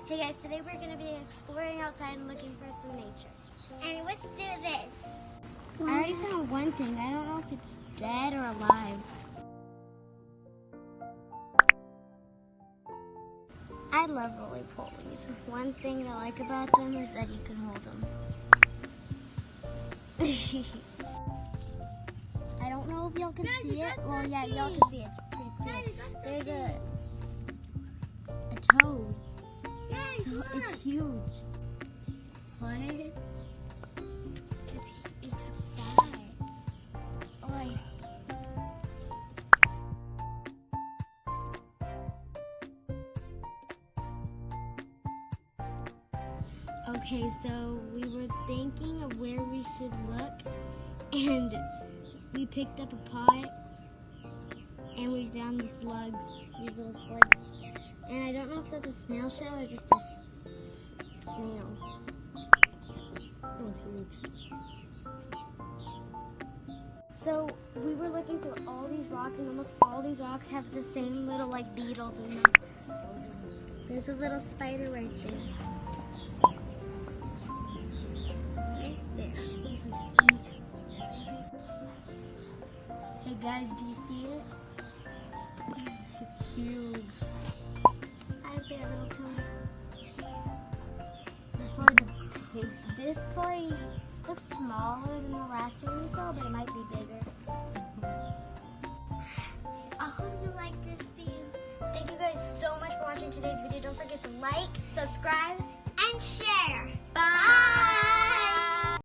Hey guys, today we're going to be exploring outside and looking for some nature. And let's do this. I already found one thing. I don't know if it's dead or alive. I love roly-polies. One thing I like about them is that you can hold them. I don't know if y'all can see it. Well, yeah, y'all can see it. It's pretty clear. There's a toad. So it's huge. What? It's fat. Oh, okay, so we were thinking of where we should look, and we picked up a pot, and we found these slugs, these little slugs. And I don't know if that's a snail shell or just a snail. Oh, it's huge. So we were looking through all these rocks, and almost all these rocks have the same little like beetles in them. There's a little spider right there. Right there. Hey guys, do you see it? It's huge. There, little toes. This probably looks smaller than the last one we saw, but it might be bigger. I hope you liked this video. Thank you guys so much for watching today's video. Don't forget to like, subscribe, And share. Bye!